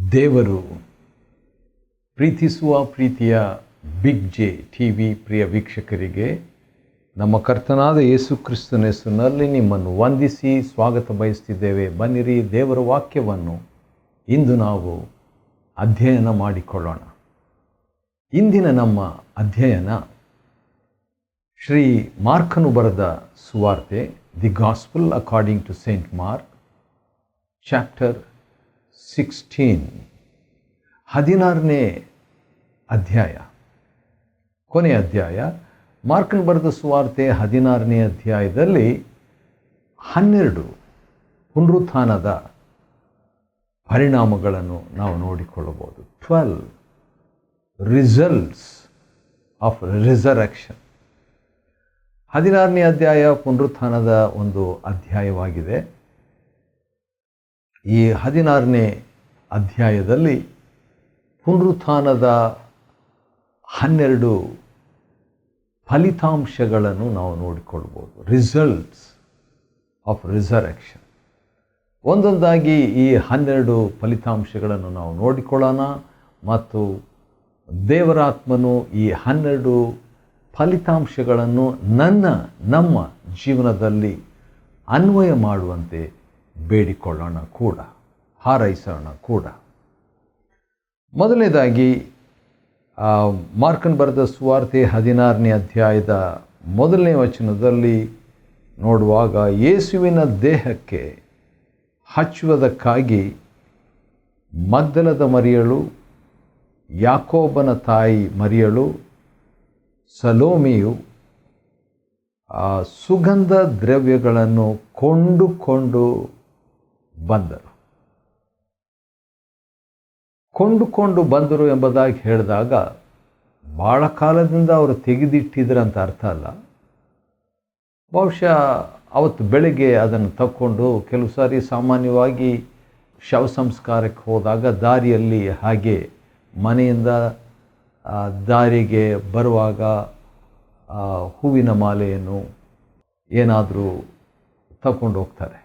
ದೇವರು ಪ್ರೀತಿಸುವ ಪ್ರೀತಿಯ ಬಿಗ್ ಜೆ ಟಿವಿ ಪ್ರಿಯ ವೀಕ್ಷಕರಿಗೆ ನಮ್ಮ ಕರ್ತನಾದ ಯೇಸು ಕ್ರಿಸ್ತನ ಹೆಸರಿನಲ್ಲಿ ನಿಮ್ಮನ್ನು ವಂದಿಸಿ ಸ್ವಾಗತ ಬಯಸ್ತಿದ್ದೇವೆ. ಬನ್ನಿರಿ, ದೇವರ ವಾಕ್ಯವನ್ನು ಇಂದು ನಾವು ಅಧ್ಯಯನ ಮಾಡಿಕೊಳ್ಳೋಣ. ಇಂದಿನ ನಮ್ಮ ಅಧ್ಯಯನ ಶ್ರೀ ಮಾರ್ಕನು ಬರೆದ ಸುವಾರ್ತೆ, the Gospel according to Saint Mark, chapter 16, 16ನೇ ಅಧ್ಯಾಯ, ಕೊನೆಯ ಅಧ್ಯಾಯ. ಮಾರ್ಕನು ಬರೆದ ಸುವಾರ್ತೆ 16ನೇ ಅಧ್ಯಾಯದಲ್ಲಿ 12 ಪುನರುತ್ಥಾನದ ಪರಿಣಾಮಗಳನ್ನು ನಾವು ನೋಡಿಕೊಳ್ಳಬಹುದು. 12 ರಿಸಲ್ಟ್ಸ್ ಆಫ್ ರಿಸರೆಕ್ಷನ್. 16ನೇ ಅಧ್ಯಾಯ ಪುನರುತ್ಥಾನದ ಒಂದು ಅಧ್ಯಾಯವಾಗಿದೆ. ಈ 16ನೇ ಅಧ್ಯಾಯದಲ್ಲಿ ಪುನರುತ್ಥಾನದ 12 ಫಲಿತಾಂಶಗಳನ್ನು ನಾವು ನೋಡಿಕೊಳ್ಬೋದು. Results of resurrection. ಒಂದೊಂದಾಗಿ ಈ 12 ಫಲಿತಾಂಶಗಳನ್ನು ನಾವು ನೋಡಿಕೊಳ್ಳೋಣ ಮತ್ತು ದೇವರಾತ್ಮನು ಈ 12 ಫಲಿತಾಂಶಗಳನ್ನು ನಮ್ಮ ಜೀವನದಲ್ಲಿ ಅನ್ವಯ ಮಾಡುವಂತೆ ಬೇಡಿಕೊಳ್ಳೋಣ ಕೂಡ, ಹಾರೈಸೋಣ ಕೂಡ. ಮೊದಲನೇದಾಗಿ ಮಾರ್ಕನ್ ಬರೆದ ಸುವಾರ್ತೆ 16ನೇ ಅಧ್ಯಾಯದ 1ನೇ ವಚನದಲ್ಲಿ ನೋಡುವಾಗ, ಯೇಸುವಿನ ದೇಹಕ್ಕೆ ಹಚ್ಚುವುದಕ್ಕಾಗಿ ಮಗ್ದಲದ ಮರಿಯಳು, ಯಾಕೋಬನ ತಾಯಿ ಮರಿಯಳು, ಸಲೋಮಿಯು ಸುಗಂಧ ದ್ರವ್ಯಗಳನ್ನು ಕೊಂಡುಕೊಂಡು ಬಂದರು ಎಂಬುದಾಗಿ ಹೇಳಿದಾಗ ಭಾಳ ಕಾಲದಿಂದ ಅವರು ತೆಗೆದಿಟ್ಟಿದ್ರಂತ ಅರ್ಥ ಅಲ್ಲ. ಬಹುಶಃ ಅವತ್ತು ಬೆಳಗ್ಗೆ ಅದನ್ನು ತಕ್ಕೊಂಡು ಕೆಲವು ಸಾರಿ ಸಾಮಾನ್ಯವಾಗಿ ಶವ ಸಂಸ್ಕಾರಕ್ಕೆ ಹೋದಾಗ ದಾರಿಯಲ್ಲಿ ಹಾಗೆ ಮನೆಯಿಂದ ದಾರಿಗೆ ಬರುವಾಗ ಹೂವಿನ ಮಾಲೆಯನ್ನು ಏನಾದರೂ ತಗೊಂಡು ಹೋಗ್ತಾರೆ.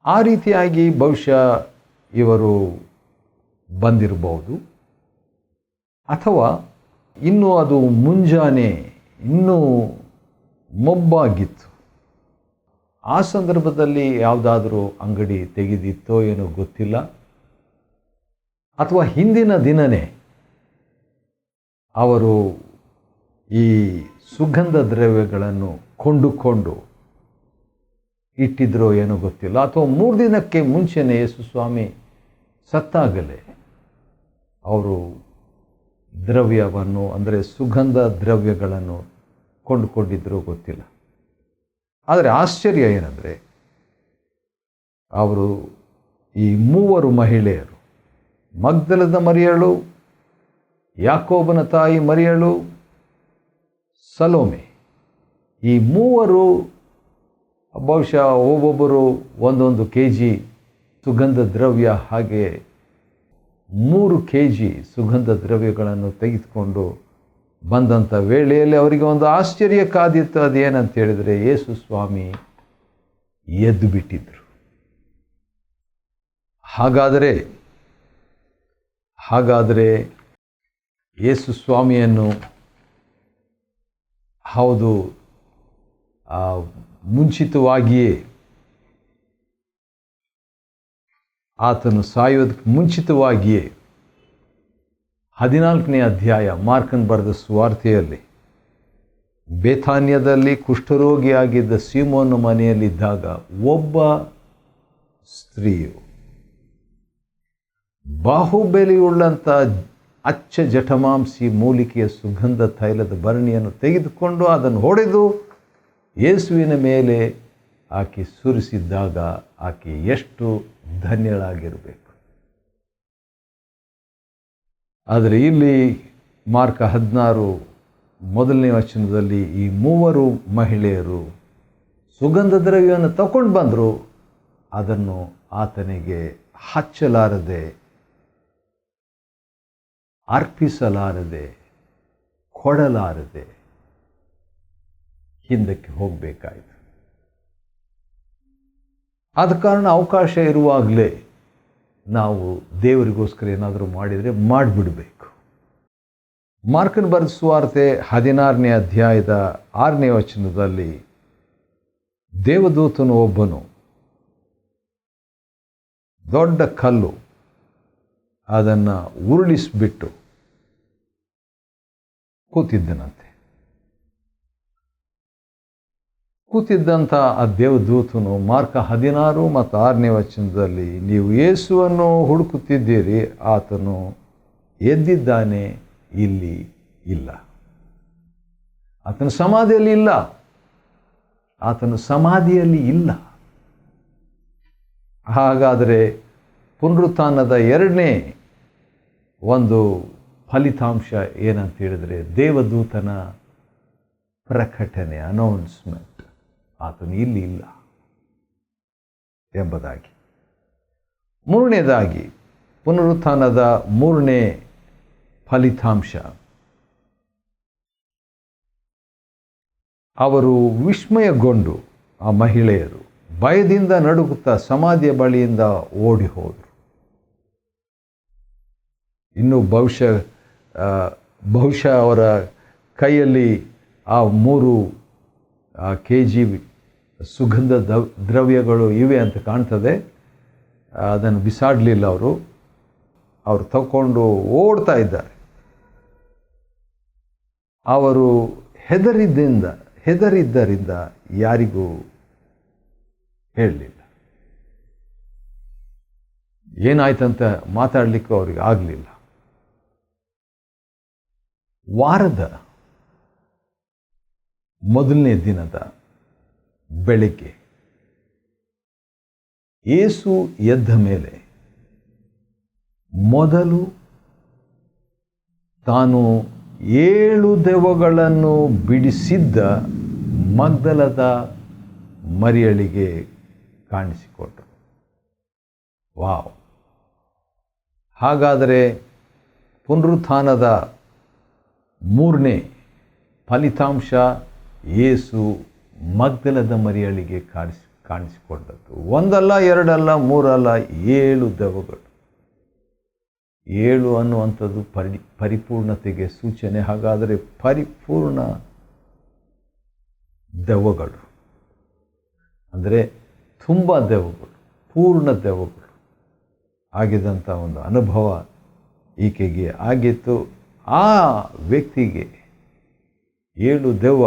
ಆ ರೀತಿಯಾಗಿ ಬಹುಶಃ ಇವರು ಬಂದಿರಬಹುದು. ಅಥವಾ ಇನ್ನೂ ಅದು ಮುಂಜಾನೆ, ಇನ್ನೂ ಮೊಬ್ಬಾಗಿತ್ತು. ಆ ಸಂದರ್ಭದಲ್ಲಿ ಯಾವುದಾದ್ರೂ ಅಂಗಡಿ ತೆಗೆದಿತ್ತೋ ಏನೋ ಗೊತ್ತಿಲ್ಲ. ಅಥವಾ ಹಿಂದಿನ ದಿನವೇ ಅವರು ಈ ಸುಗಂಧ ದ್ರವ್ಯಗಳನ್ನು ಕೊಂಡುಕೊಂಡು ಇಟ್ಟಿದ್ರೋ ಏನೋ ಗೊತ್ತಿಲ್ಲ. ಅಥವಾ 3 ದಿನಕ್ಕೆ ಮುಂಚೆನೇ ಯೇಸು ಸ್ವಾಮಿ ಸತ್ತಾಗಲೇ ಅವರು ದ್ರವ್ಯವನ್ನು, ಅಂದರೆ ಸುಗಂಧ ದ್ರವ್ಯಗಳನ್ನು ಕೊಂಡುಕೊಂಡಿದ್ರೂ ಗೊತ್ತಿಲ್ಲ. ಆದರೆ ಆಶ್ಚರ್ಯ ಏನಂದರೆ, ಅವರು ಈ 3 ಮಹಿಳೆಯರು, ಮಗ್ದಲದ ಮರಿಯಳು, ಯಾಕೋಬನ ತಾಯಿ ಮರಿಯಳು, ಸಲೋಮೆ, ಈ 3 ಬಹುಶಃ ಒಬ್ಬೊಬ್ಬರು 1 kg ಸುಗಂಧ ದ್ರವ್ಯ, ಹಾಗೆ 3 kg ಸುಗಂಧ ದ್ರವ್ಯಗಳನ್ನು ತೆಗೆದುಕೊಂಡು ಬಂದಂಥ ವೇಳೆಯಲ್ಲಿ ಅವರಿಗೆ ಒಂದು ಆಶ್ಚರ್ಯ ಕಾದಿತ್ತು. ಅದೇನಂತ ಹೇಳಿದರೆ, ಯೇಸು ಸ್ವಾಮಿ ಎದ್ದು ಬಿಟ್ಟಿದ್ರು. ಹಾಗಾದರೆ ಯೇಸು ಸ್ವಾಮಿಯನ್ನು ಹೌದು ಮುಂಚಿತವಾಗಿಯೇ, ಆತನು ಸಾಯೋದಕ್ಕೆ ಮುಂಚಿತವಾಗಿಯೇ 14ನೇ ಅಧ್ಯಾಯ ಮಾರ್ಕನ್ ಬರೆದ ಸುವಾರ್ತೆಯಲ್ಲಿ ಬೇಥಾನ್ಯದಲ್ಲಿ ಕುಷ್ಠರೋಗಿಯಾಗಿದ್ದ ಸೀಮೋನ ಮನೆಯಲ್ಲಿದ್ದಾಗ ಒಬ್ಬ ಸ್ತ್ರೀಯು ಬಾಹುಬೆಲೆಯುಳ್ಳಂಥ ಅಚ್ಚ ಜಠಮಾಂಸಿ ಮೂಲಿಕೆಯ ಸುಗಂಧ ತೈಲದ ಭರಣಿಯನ್ನು ತೆಗೆದುಕೊಂಡು ಅದನ್ನು ಹೊಡೆದು ಯೇಸುವಿನ ಮೇಲೆ ಆಕೆ ಸುರಿಸಿದ್ದಾಗ ಆಕೆ ಎಷ್ಟು ಧನ್ಯಳಾಗಿರಬೇಕು. ಆದರೆ ಇಲ್ಲಿ ಮಾರ್ಕ 16 1ನೇ ವಚನದಲ್ಲಿ ಈ 3 ಮಹಿಳೆಯರು ಸುಗಂಧ ದ್ರವ್ಯವನ್ನು ತಗೊಂಡು ಬಂದರು. ಅದನ್ನು ಆತನಿಗೆ ಹಚ್ಚಲಾರದೆ, ಅರ್ಪಿಸಲಾರದೆ, ಕೊಡಲಾರದೆ ಹಿಂದಕ್ಕೆ ಹೋಗಬೇಕಾಯಿತು. ಆದ ಕಾರಣ ಅವಕಾಶ ಇರುವಾಗಲೇ ನಾವು ದೇವರಿಗೋಸ್ಕರ ಏನಾದರೂ ಮಾಡಿದರೆ ಮಾಡಿಬಿಡಬೇಕು. ಮಾರ್ಕನ ಬರೆದ ಸುವಾರ್ತೆ 16ನೇ ಅಧ್ಯಾಯದ 6ನೇ ವಚನದಲ್ಲಿ ದೇವದೂತನು ಒಬ್ಬನು ದೊಡ್ಡ ಕಲ್ಲು ಅದನ್ನು ಉರುಳಿಸಿಬಿಟ್ಟು ಕೂತಿದ್ದಂಥ ಆ ದೇವದೂತನು ಮಾರ್ಕ 16 ಮತ್ತು 6ನೇ ವಚನದಲ್ಲಿ, ನೀವು ಯೇಸುವನ್ನು ಹುಡುಕುತ್ತಿದ್ದೀರಿ, ಆತನು ಎದ್ದಿದ್ದಾನೆ, ಇಲ್ಲಿ ಇಲ್ಲ. ಆತನು ಸಮಾಧಿಯಲ್ಲಿ ಇಲ್ಲ. ಹಾಗಾದರೆ ಪುನರುತ್ಥಾನದ 2ನೇ ಒಂದು ಫಲಿತಾಂಶ ಏನಂತ ಹೇಳಿದರೆ ದೇವದೂತನ ಪ್ರಕಟಣೆ, ಅನೌನ್ಸ್ಮೆಂಟ್. ಆತನು ಇಲ್ಲಿ ಇಲ್ಲ ಎಂಬುದಾಗಿ. 3ನೇದಾಗಿ ಪುನರುತ್ಥಾನದ 3ನೇ ಫಲಿತಾಂಶ, ಅವರು ವಿಸ್ಮಯಗೊಂಡು ಆ ಮಹಿಳೆಯರು ಭಯದಿಂದ ನಡುಗುತ್ತಾ ಸಮಾಧಿಯ ಬಳಿಯಿಂದ ಓಡಿ ಹೋದರು. ಇನ್ನು ಬಹುಶಃ ಅವರ ಕೈಯಲ್ಲಿ ಆ 3 kg ಸುಗಂಧ ದ್ರವ್ಯಗಳು ಇವೆ ಅಂತ ಕಾಣ್ತದೆ. ಅದನ್ನು ಬಿಸಾಡಲಿಲ್ಲ ಅವರು ತಗೊಂಡು ಓಡ್ತಾ ಇದ್ದಾರೆ. ಅವರು ಹೆದರಿದ್ದರಿಂದ ಯಾರಿಗೂ ಹೇಳಲಿಲ್ಲ. ಏನಾಯ್ತಂತ ಮಾತಾಡಲಿಕ್ಕೂ ಅವ್ರಿಗೆ ಆಗಲಿಲ್ಲ. ವಾರದ ಮೊದಲನೇ ದಿನದ ಬೆಳಿಗ್ಗೆ ಯೇಸು ಎದ್ದ ಮೇಲೆ ಮೊದಲು ತಾನು 7 ದೆವ್ವಗಳನ್ನು ಬಿಡಿಸಿದ್ದ ಮಗ್ದಲದ ಮರಿಯಳಿಗೆ ಕಾಣಿಸಿಕೊಂಡರು. ವಾವ್! ಹಾಗಾದರೆ ಪುನರುತ್ಥಾನದ 3ನೇ ಫಲಿತಾಂಶ ಯೇಸು ಮಗ್ದಲದ ಮರಿಯಳಿಗೆ ಕಾಣಿಸಿಕೊಂಡದ್ದು. 1 ಅಲ್ಲ, 2 ಅಲ್ಲ, 3 ಅಲ್ಲ, 7 ದೆವ್ವಗಳು. 7 ಅನ್ನುವಂಥದ್ದು ಪರಿಪೂರ್ಣತೆಗೆ ಸೂಚನೆ. ಹಾಗಾದರೆ ಪರಿಪೂರ್ಣ ದೆವ್ವಗಳು ಅಂದರೆ ತುಂಬ ದೆವ್ವಗಳು, ಪೂರ್ಣ ದೆವ್ವಗಳು ಆಗಿದ್ದಂಥ ಒಂದು ಅನುಭವ ಈಕೆಗೆ ಆಗಿತ್ತು. ಆ ವ್ಯಕ್ತಿಗೆ 7 ದೆವ್ವ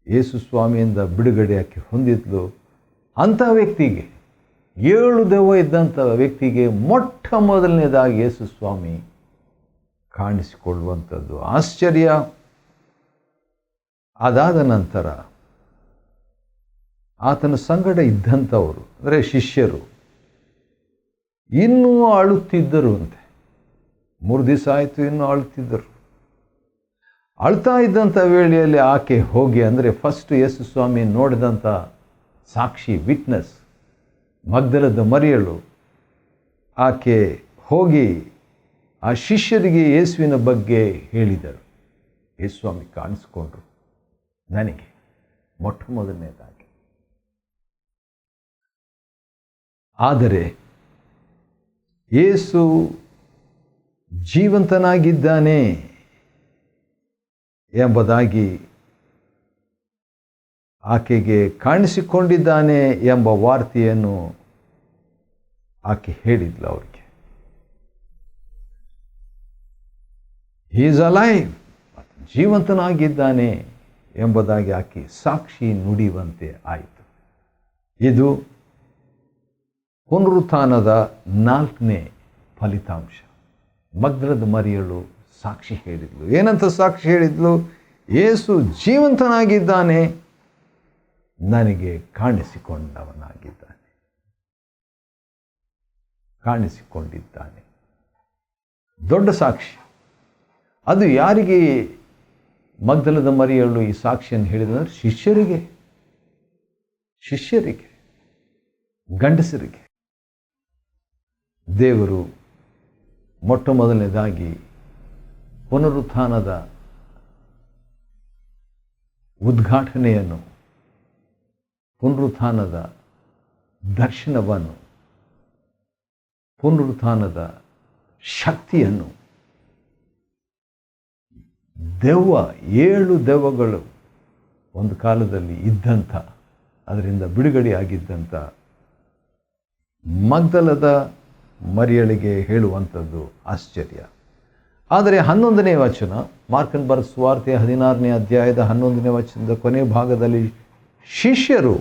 ಯೇಸು ಸ್ವಾಮಿಯಿಂದ ಬಿಡುಗಡೆಯಾಗಿ ಹೊಂದಿದ್ಲು. ಅಂಥ ವ್ಯಕ್ತಿಗೆ, 7 ದೆವ್ವ ಇದ್ದಂಥ ವ್ಯಕ್ತಿಗೆ ಮೊಟ್ಟ ಮೊದಲನೇದಾಗಿ ಯೇಸು ಸ್ವಾಮಿ ಕಾಣಿಸಿಕೊಳ್ಳುವಂಥದ್ದು ಆಶ್ಚರ್ಯ. ಅದಾದ ನಂತರ ಆತನ ಸಂಗಡ ಇದ್ದಂಥವರು ಅಂದರೆ ಶಿಷ್ಯರು ಇನ್ನೂ ಅಳುತ್ತಿದ್ದರು ಅಂತೆ. 3 ದಿವಸ ಆಯಿತು, ಇನ್ನೂ ಅಳುತ್ತಿದ್ದರು. ಅಳ್ತಾ ಇದ್ದಂಥ ವೇಳೆಯಲ್ಲಿ ಆಕೆ ಹೋಗಿ, ಅಂದರೆ ಫಸ್ಟ್ ಯೇಸು ಸ್ವಾಮಿ ನೋಡಿದಂಥ ಸಾಕ್ಷಿ, ವಿಟ್ನೆಸ್ ಮಗ್ದಲದ ಮರಿಯಳು, ಆಕೆ ಹೋಗಿ ಆ ಶಿಷ್ಯರಿಗೆ ಯೇಸುವಿನ ಬಗ್ಗೆ ಹೇಳಿದರು. ಯೇಸು ಸ್ವಾಮಿ ಕಾಣಿಸ್ಕೊಂಡ್ರು ನನಗೆ ಮೊಟ್ಟ ಮೊದಲನೇದಾಗಿ. ಆದರೆ ಯೇಸು ಜೀವಂತನಾಗಿದ್ದಾನೆ ಎಂಬುದಾಗಿ, ಆಕೆಗೆ ಕಾಣಿಸಿಕೊಂಡಿದ್ದಾನೆ ಎಂಬ ವಾರ್ತೆಯನ್ನು ಆಕೆ ಹೇಳಿದ್ಲು ಅವರಿಗೆ. ಹಿ ಈಸ್ ಅಲೈವ್, ಜೀವಂತನಾಗಿದ್ದಾನೆ ಎಂಬುದಾಗಿ ಆಕೆ ಸಾಕ್ಷಿ ನುಡಿಯುವಂತೆ ಆಯಿತು. ಇದು ಪುನರುತ್ಥಾನದ 4ನೇ ಫಲಿತಾಂಶ. ಮಗ್ದಲದ ಮರಿಯಳು ಸಾಕ್ಷಿ ಹೇಳಿದ್ಲು. ಏನಂತ ಸಾಕ್ಷಿ ಹೇಳಿದ್ಲು? ಯೇಸು ಜೀವಂತನಾಗಿದ್ದಾನೆ, ನನಗೆ ಕಾಣಿಸಿಕೊಂಡಿದ್ದಾನೆ. ದೊಡ್ಡ ಸಾಕ್ಷಿ. ಅದು ಯಾರಿಗೆ ಮಗ್ದಲದ ಮರಿಯಳು ಈ ಸಾಕ್ಷಿಯನ್ನು ಹೇಳಿದ್ರೆ? ಶಿಷ್ಯರಿಗೆ, ಗಂಡಸರಿಗೆ. ದೇವರು ಮೊಟ್ಟ ಮೊದಲನೇದಾಗಿ ಪುನರುತ್ಥಾನದ ಉದ್ಘಾಟನೆಯನ್ನು, ಪುನರುತ್ಥಾನದ ದರ್ಶನವನ್ನು ಪುನರುತ್ಥಾನದ ಶಕ್ತಿಯನ್ನು ದೆವ್ವ 7 ದೆವ್ವಗಳು ಒಂದು ಕಾಲದಲ್ಲಿ ಇದ್ದಂಥ, ಅದರಿಂದ ಬಿಡುಗಡೆಯಾಗಿದ್ದಂಥ ಮಗ್ದಲದ ಮರಿಯಳಿಗೆ ಹೇಳುವಂಥದ್ದು ಆಶ್ಚರ್ಯ. ಆದರೆ 11ನೇ ವಚನ, ಮಾರ್ಕನ ಬರೆದ ಸುವಾರ್ತೆ 16ನೇ ಅಧ್ಯಾಯದ 11ನೇ ವಚನದ ಕೊನೆ ಭಾಗದಲ್ಲಿ ಶಿಷ್ಯರು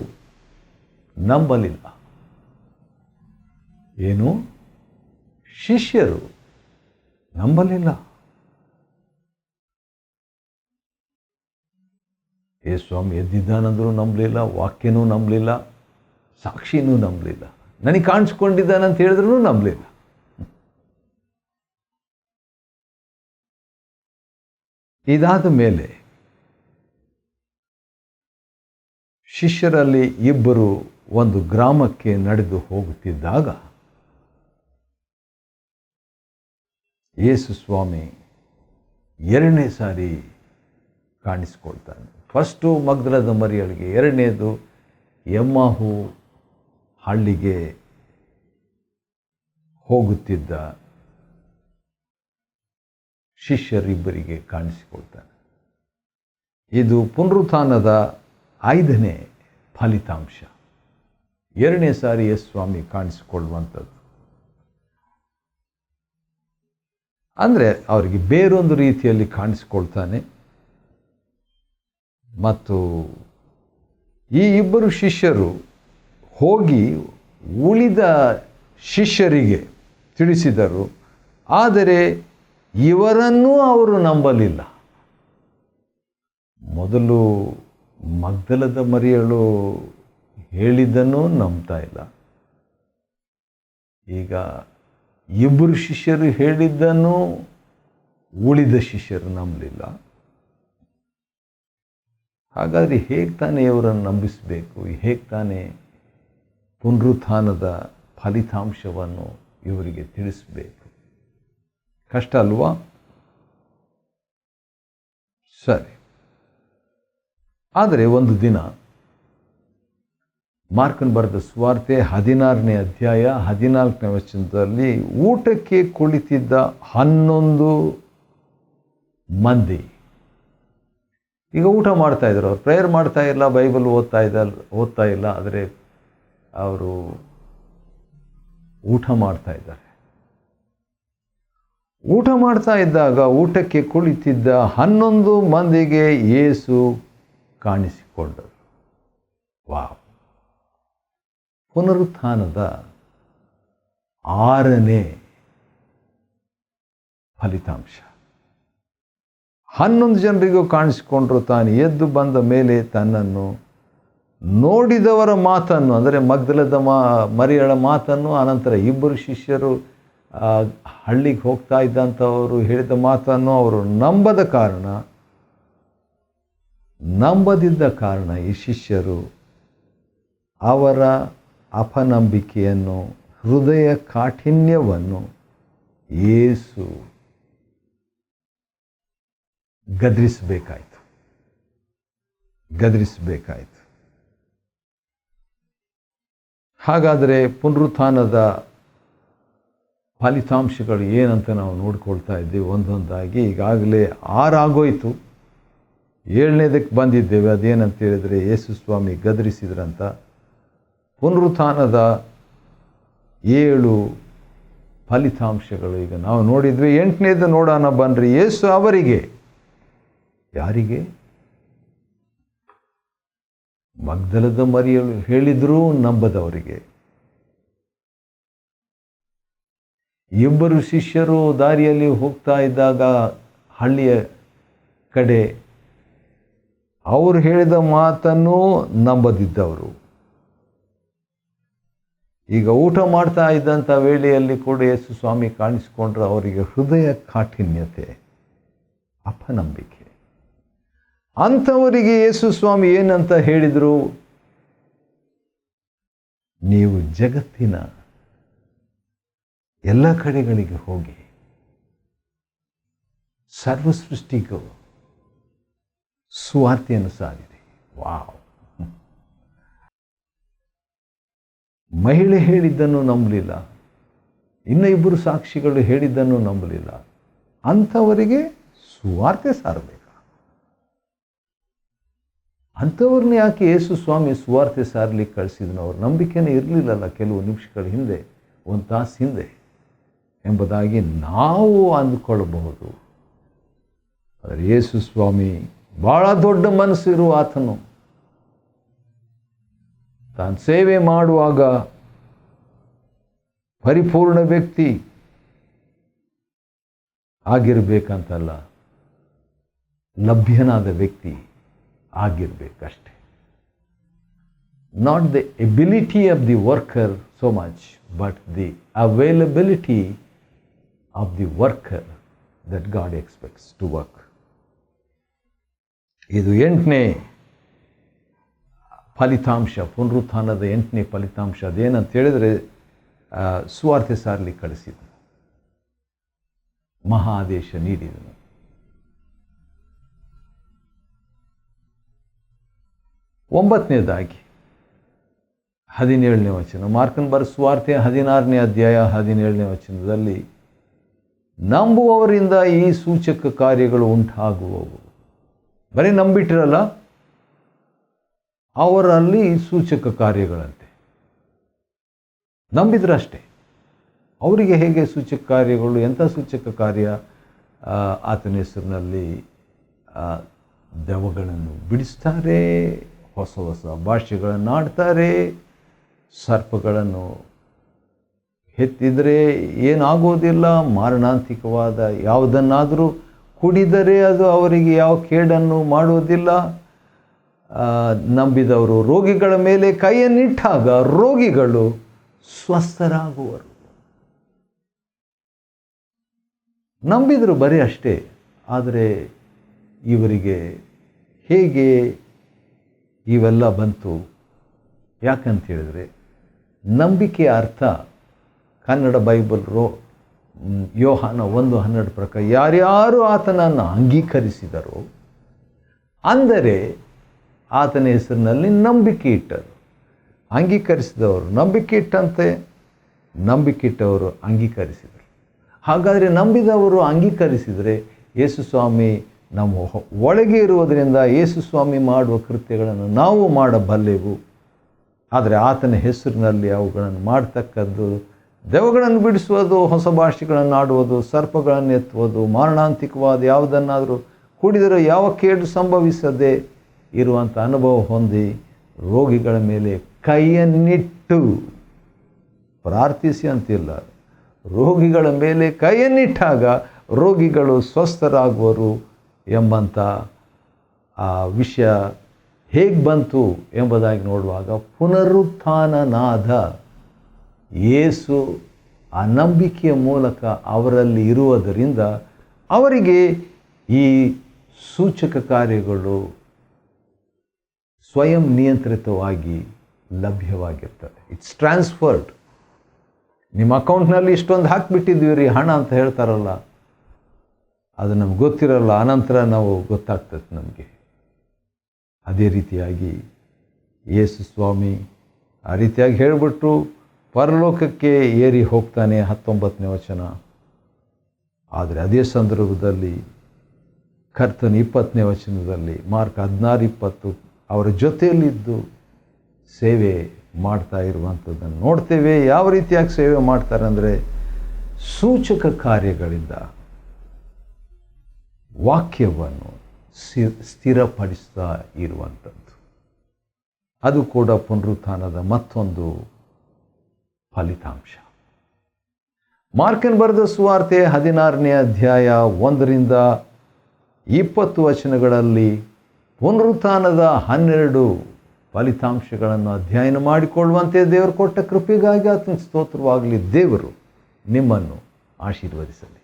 ನಂಬಲಿಲ್ಲ. ಏನು? ಶಿಷ್ಯರು ನಂಬಲಿಲ್ಲ. ಯೇಸು ಸ್ವಾಮಿ ಎದ್ದಿದ್ದಾನಂದ್ರೂ ನಂಬಲಿಲ್ಲ, ವಾಕ್ಯನೂ ನಂಬಲಿಲ್ಲ, ಸಾಕ್ಷಿನೂ ನಂಬಲಿಲ್ಲ, ನನಗೆ ಕಾಣಿಸ್ಕೊಂಡಿದ್ದಾನಂತ ಹೇಳಿದ್ರೂ ನಂಬಲಿಲ್ಲ. ಇದಾದ ಮೇಲೆ ಶಿಷ್ಯರಲ್ಲಿ ಇಬ್ಬರು ಒಂದು ಗ್ರಾಮಕ್ಕೆ ನಡೆದು ಹೋಗುತ್ತಿದ್ದಾಗ ಯೇಸು ಸ್ವಾಮಿ 2ನೇ ಸಾರಿ ಕಾಣಿಸ್ಕೊಳ್ತಾನೆ. ಫಸ್ಟು ಮಗ್ದಲದ ಮರಿಯಳಿಗೆ, 2ನೇದು ಎಮ್ಮಾಹು ಹಳ್ಳಿಗೆ ಹೋಗುತ್ತಿದ್ದ ಶಿಷ್ಯರಿಬ್ಬರಿಗೆ ಕಾಣಿಸಿಕೊಳ್ತಾನೆ. ಇದು ಪುನರುತ್ಥಾನದ 5ನೇ ಫಲಿತಾಂಶ. 2ನೇ ಸಾರಿ ಯೇಸು ಸ್ವಾಮಿ ಕಾಣಿಸಿಕೊಳ್ಳುವಂಥದ್ದು. ಅಂದರೆ ಅವರಿಗೆ ಬೇರೊಂದು ರೀತಿಯಲ್ಲಿ ಕಾಣಿಸಿಕೊಳ್ತಾನೆ. ಮತ್ತು ಈ ಇಬ್ಬರು ಶಿಷ್ಯರು ಹೋಗಿ ಉಳಿದ ಶಿಷ್ಯರಿಗೆ ತಿಳಿಸಿದರು, ಆದರೆ ಇವರನ್ನೂ ಅವರು ನಂಬಲಿಲ್ಲ. ಮೊದಲು ಮಗ್ದಲದ ಮರಿಯಳು ಹೇಳಿದ್ದನ್ನು ನಂಬ್ತಾ ಇಲ್ಲ, ಈಗ ಇಬ್ಬರು ಶಿಷ್ಯರು ಹೇಳಿದ್ದನ್ನು ಉಳಿದ ಶಿಷ್ಯರು ನಂಬಲಿಲ್ಲ. ಹಾಗಾದರೆ ಹೇಗೆ ತಾನೇ ಇವರನ್ನು ನಂಬಿಸಬೇಕು? ಹೇಗೆ ತಾನೇ ಪುನರುತ್ಥಾನದ ಫಲಿತಾಂಶವನ್ನು ಇವರಿಗೆ ತಿಳಿಸಬೇಕು? ಕಷ್ಟ ಅಲ್ವಾ? ಸರಿ. ಆದರೆ ಒಂದು ದಿನ ಮಾರ್ಕನ ಬರೆದ ಸುವಾರ್ತೆ 16ನೇ ಅಧ್ಯಾಯ 14ನೇ ವಚನದಲ್ಲಿ ಊಟಕ್ಕೆ ಕುಳಿತಿದ್ದ 11 ಮಂದಿ ಈಗ ಊಟ ಮಾಡ್ತಾ ಇದ್ರು. ಅವ್ರು ಪ್ರೇಯರ್ ಮಾಡ್ತಾ ಇಲ್ಲ, ಬೈಬಲ್ ಓದ್ತಾ ಇಲ್ಲ, ಆದರೆ ಅವರು ಊಟ ಮಾಡ್ತಾ ಇದ್ದಾರೆ. ಊಟ ಮಾಡ್ತಾ ಇದ್ದಾಗ ಊಟಕ್ಕೆ ಕುಳಿತಿದ್ದ 11 ಮಂದಿಗೆ ಯೇಸು ಕಾಣಿಸಿಕೊಂಡರು. ವಾವ್! ಪುನರುತ್ಥಾನದ 6ನೇ ಫಲಿತಾಂಶ. 11 ಜನರಿಗೂ ಕಾಣಿಸಿಕೊಂಡ್ರು. ತಾನು ಎದ್ದು ಬಂದ ಮೇಲೆ ತನ್ನನ್ನು ನೋಡಿದವರ ಮಾತನ್ನು, ಅಂದರೆ ಮಗ್ದಲದ ಮರಿಯಳ ಮಾತನ್ನು, ಅನಂತರ ಇಬ್ಬರು ಶಿಷ್ಯರು ಹಳ್ಳಿಗೆ ಹೋಗ್ತಾ ಇದ್ದಂಥವರು ಹೇಳಿದ ಮಾತನ್ನು ಅವರು ನಂಬದಿದ್ದ ಕಾರಣ ಈ ಶಿಷ್ಯರು ಅವರ ಅಪನಂಬಿಕೆಯನ್ನು, ಹೃದಯ ಕಾಠಿಣ್ಯವನ್ನು ಯೇಸು ಗದರಿಸಬೇಕಾಯಿತು. ಹಾಗಾದರೆ ಪುನರುತ್ಥಾನದ ಫಲಿತಾಂಶಗಳು ಏನಂತ ನಾವು ನೋಡ್ಕೊಳ್ತಾ ಇದ್ದೀವಿ ಒಂದೊಂದಾಗಿ. ಈಗಾಗಲೇ 6 ಆಗೋಯ್ತು, 7ನೇದಕ್ಕೆ ಬಂದಿದ್ದೇವೆ. ಅದೇನಂತ ಹೇಳಿದರೆ ಯೇಸು ಸ್ವಾಮಿ ಗದರಿಸಿದ್ರಂತ. ಪುನರುತ್ಥಾನದ 7 ಫಲಿತಾಂಶಗಳು ಈಗ ನಾವು ನೋಡಿದ್ವಿ. 8ನೇದು ನೋಡೋಣ ಬನ್ರಿ. ಯೇಸು ಅವರಿಗೆ, ಯಾರಿಗೆ? ಮಗ್ದಲದ ಮರಿಯಳು ಹೇಳಿದ್ರೂ ನಂಬದವರಿಗೆ. ಇಬ್ಬರು ಶಿಷ್ಯರು ದಾರಿಯಲ್ಲಿ ಹೋಗ್ತಾ ಇದ್ದಾಗ ಹಳ್ಳಿಯ ಕಡೆ ಅವರು ಹೇಳಿದ ಮಾತನ್ನು ನಂಬದಿದ್ದವರು. ಈಗ ಊಟ ಮಾಡ್ತಾ ಇದ್ದಂಥ ವೇಳೆಯಲ್ಲಿ ಕೂಡ ಯೇಸು ಸ್ವಾಮಿ ಕಾಣಿಸಿಕೊಂಡ್ರೆ ಅವರಿಗೆ ಹೃದಯ ಕಾಠಿಣ್ಯತೆ, ಅಪನಂಬಿಕೆ. ಅಂಥವರಿಗೆ ಯೇಸು ಸ್ವಾಮಿ ಏನಂತ ಹೇಳಿದರು? ನೀವು ಜಗತ್ತಿನ ಎಲ್ಲ ಕಡೆಗಳಿಗೆ ಹೋಗಿ ಸರ್ವ ಸೃಷ್ಟಿಗೂ ಸುವಾರ್ತೆಯನ್ನು ಸಾರಿರಿ. ವಾವ್! ಮಹಿಳೆ ಹೇಳಿದ್ದನ್ನು ನಂಬಲಿಲ್ಲ, ಇನ್ನು ಇಬ್ಬರು ಸಾಕ್ಷಿಗಳು ಹೇಳಿದ್ದನ್ನು ನಂಬಲಿಲ್ಲ. ಅಂಥವರಿಗೆ ಸುವಾರ್ತೆ ಸಾರಬೇಕು. ಅಂಥವ್ರನ್ನ ಯಾಕೆ ಯೇಸು ಸ್ವಾಮಿ ಸುವಾರ್ತೆ ಸಾರಲಿಕ್ಕೆ ಕಳಿಸಿದ್ನು? ಅವ್ರ ನಂಬಿಕೆನೇ ಇರಲಿಲ್ಲಲ್ಲ ಕೆಲವು ನಿಮಿಷಗಳ ಹಿಂದೆ, ಒಂದು ತಾಸು ಹಿಂದೆ ಎಂಬುದಾಗಿ ನಾವು ಅಂದುಕೊಳ್ಳಬಹುದು. ಆದರೆ ಯೇಸು ಸ್ವಾಮಿ ಭಾಳ ದೊಡ್ಡ ಮನಸ್ಸು ಇರುವ ಆತನು. ತಾನು ಸೇವೆ ಮಾಡುವಾಗ ಪರಿಪೂರ್ಣ ವ್ಯಕ್ತಿ ಆಗಿರಬೇಕಂತಲ್ಲ, ಲಭ್ಯನಾದ ವ್ಯಕ್ತಿ ಆಗಿರಬೇಕಷ್ಟೆ. Not the ability of the worker so much, but the availability of the worker that God expects to work. ಇದು 8ನೇ ಫಲಿತಾಂಶ, ಪುನರುತ್ಥಾನದ 8ನೇ ಫಲಿತಾಂಶ. ಅದೇನಂತ ಹೇಳಿದರೆ ಸುವಾರ್ತೆ ಸಾರಲಿಕ್ಕೆ ಕಳಿಸಿದನು, ಮಹಾ ಆದೇಶ ನೀಡಿದನು. ಒಂಬತ್ತನೇದಾಗಿ 17ನೇ ವಚನ, ಮಾರ್ಕನ ಬರೆದ ಸುವಾರ್ತೆ 16ನೇ ಅಧ್ಯಾಯ 17ನೇ ವಚನದಲ್ಲಿ, ನಂಬುವವರಿಂದ ಈ ಸೂಚಕ ಕಾರ್ಯಗಳು ಉಂಟಾಗುವವು. ಬರೀ ನಂಬಿಟ್ಟಿರಲ್ಲ, ಅವರಲ್ಲಿ ಸೂಚಕ ಕಾರ್ಯಗಳಂತೆ. ನಂಬಿದ್ರಷ್ಟೇ. ಅವರಿಗೆ ಹೇಗೆ ಸೂಚಕ ಕಾರ್ಯಗಳು? ಎಂಥ ಸೂಚಕ ಕಾರ್ಯ? ಆತನ ಹೆಸರಿನಲ್ಲಿ ದೆವ್ವಗಳನ್ನು ಬಿಡಿಸ್ತಾರೆ, ಹೊಸ ಹೊಸ ಭಾಷೆಗಳನ್ನು ಆಡ್ತಾರೆ, ಸರ್ಪಗಳನ್ನು ಎತ್ತಿದರೆ ಏನಾಗೋದಿಲ್ಲ, ಮಾರಣಾಂತಿಕವಾದ ಯಾವುದನ್ನಾದರೂ ಕುಡಿದರೆ ಅದು ಅವರಿಗೆ ಯಾವ ಕೇಡನ್ನು ಮಾಡುವುದಿಲ್ಲ. ನಂಬಿದವರು ರೋಗಿಗಳ ಮೇಲೆ ಕೈಯನ್ನಿಟ್ಟಾಗ ರೋಗಿಗಳು ಸ್ವಸ್ಥರಾಗುವರು. ನಂಬಿದರು ಬರೀ ಅಷ್ಟೇ. ಆದರೆ ಇವರಿಗೆ ಹೇಗೆ ಇವೆಲ್ಲ ಬಂತು? ಯಾಕಂತ ಹೇಳಿದರೆ, ನಂಬಿಕೆಯ ಅರ್ಥ ಕನ್ನಡ ಬೈಬಲ್ ಯೋಹಾನ 1:12 ಪ್ರಕಾರ, ಯಾರ್ಯಾರು ಆತನನ್ನು ಅಂಗೀಕರಿಸಿದರೋ ಅಂದರೆ ಆತನ ಹೆಸರಿನಲ್ಲಿ ನಂಬಿಕೆ ಇಟ್ಟರು. ಅಂಗೀಕರಿಸಿದವರು ನಂಬಿಕೆ ಇಟ್ಟಂತೆ, ನಂಬಿಕೆ ಇಟ್ಟವರು ಅಂಗೀಕರಿಸಿದರು. ಹಾಗಾದರೆ ನಂಬಿದವರು ಅಂಗೀಕರಿಸಿದರೆ ಯೇಸು ಸ್ವಾಮಿ ನಮ್ಮ ಒಳಗೆ ಇರುವುದರಿಂದ ಯೇಸು ಸ್ವಾಮಿ ಮಾಡುವ ಕೃತ್ಯಗಳನ್ನು ನಾವು ಮಾಡಬಲ್ಲೆವು. ಆದರೆ ಆತನ ಹೆಸರಿನಲ್ಲಿ ಅವುಗಳನ್ನು ಮಾಡ್ತಕ್ಕದ್ದು, ದೆವ್ವಗಳನ್ನು ಬಿಡಿಸುವುದು, ಹೊಸ ಭಾಷೆಗಳನ್ನು ಆಡುವುದು, ಸರ್ಪಗಳನ್ನು ಎತ್ತುವುದು, ಮಾರಣಾಂತಿಕವಾದ ಯಾವುದನ್ನಾದರೂ ಕುಡಿದರೆ ಯಾವ ಕೇಡು ಸಂಭವಿಸದೆ ಇರುವಂಥ ಅನುಭವ ಹೊಂದಿ ರೋಗಿಗಳ ಮೇಲೆ ಕೈಯನ್ನಿಟ್ಟು ಪ್ರಾರ್ಥಿಸಿ ಅಂತಿಲ್ಲ, ರೋಗಿಗಳ ಮೇಲೆ ಕೈಯನ್ನಿಟ್ಟಾಗ ರೋಗಿಗಳು ಸ್ವಸ್ಥರಾಗುವರು ಎಂಬಂಥ ಆ ವಿಷಯ ಹೇಗೆ ಬಂತು ಎಂಬುದಾಗಿ ನೋಡುವಾಗ, ಪುನರುತ್ಥಾನನಾದ ಯೇಸು ಆ ನಂಬಿಕೆಯ ಮೂಲಕ ಅವರಲ್ಲಿ ಇರುವುದರಿಂದ ಅವರಿಗೆ ಈ ಸೂಚಕ ಕಾರ್ಯಗಳು ಸ್ವಯಂ ನಿಯಂತ್ರಿತವಾಗಿ ಲಭ್ಯವಾಗಿರ್ತದೆ. It's transferred. ನಿಮ್ಮ ಅಕೌಂಟ್ನಲ್ಲಿ ಇಷ್ಟೊಂದು ಹಾಕಿಬಿಟ್ಟಿದ್ವಿ ರೀ ಹಣ ಅಂತ ಹೇಳ್ತಾರಲ್ಲ, ಅದು ನಮ್ಗೆ ಗೊತ್ತಿರಲ್ಲ, ಆನಂತರ ನಾವು ಗೊತ್ತಾಗ್ತದೆ ನಮಗೆ. ಅದೇ ರೀತಿಯಾಗಿ ಯೇಸು ಸ್ವಾಮಿ ಆ ರೀತಿಯಾಗಿ ಹೇಳಿಬಿಟ್ಟು ಪರಲೋಕಕ್ಕೆ ಏರಿ ಹೋಗ್ತಾನೆ, 19ನೇ ವಚನ. ಆದರೆ ಅದೇ ಸಂದರ್ಭದಲ್ಲಿ ಕರ್ತನ 20ನೇ ವಚನದಲ್ಲಿ, ಮಾರ್ಕ್ 16:20, ಅವರ ಜೊತೆಯಲ್ಲಿದ್ದು ಸೇವೆ ಮಾಡ್ತಾ ಇರುವಂಥದ್ದನ್ನು ನೋಡ್ತೇವೆ. ಯಾವ ರೀತಿಯಾಗಿ ಸೇವೆ ಮಾಡ್ತಾರೆ ಅಂದರೆ, ಸೂಚಕ ಕಾರ್ಯಗಳಿಂದ ವಾಕ್ಯವನ್ನು ಸ್ಥಿರಪಡಿಸ್ತಾ ಇರುವಂಥದ್ದು. ಅದು ಕೂಡ ಪುನರುತ್ಥಾನದ ಮತ್ತೊಂದು ಫಲಿತಾಂಶ. ಮಾರ್ಕನ ಬರೆದ ಸುವಾರ್ತೆ 16ನೇ ಅಧ್ಯಾಯ 1-20 ವಚನಗಳಲ್ಲಿ ಪುನರುತ್ಥಾನದ 12 ಫಲಿತಾಂಶಗಳನ್ನು ಅಧ್ಯಯನ ಮಾಡಿಕೊಳ್ಳುವಂತೆ ದೇವರು ಕೊಟ್ಟ ಕೃಪೆಗಾಗಿ ಆತನ ಸ್ತೋತ್ರವಾಗಲಿ. ದೇವರು ನಿಮ್ಮನ್ನು ಆಶೀರ್ವದಿಸಲಿ.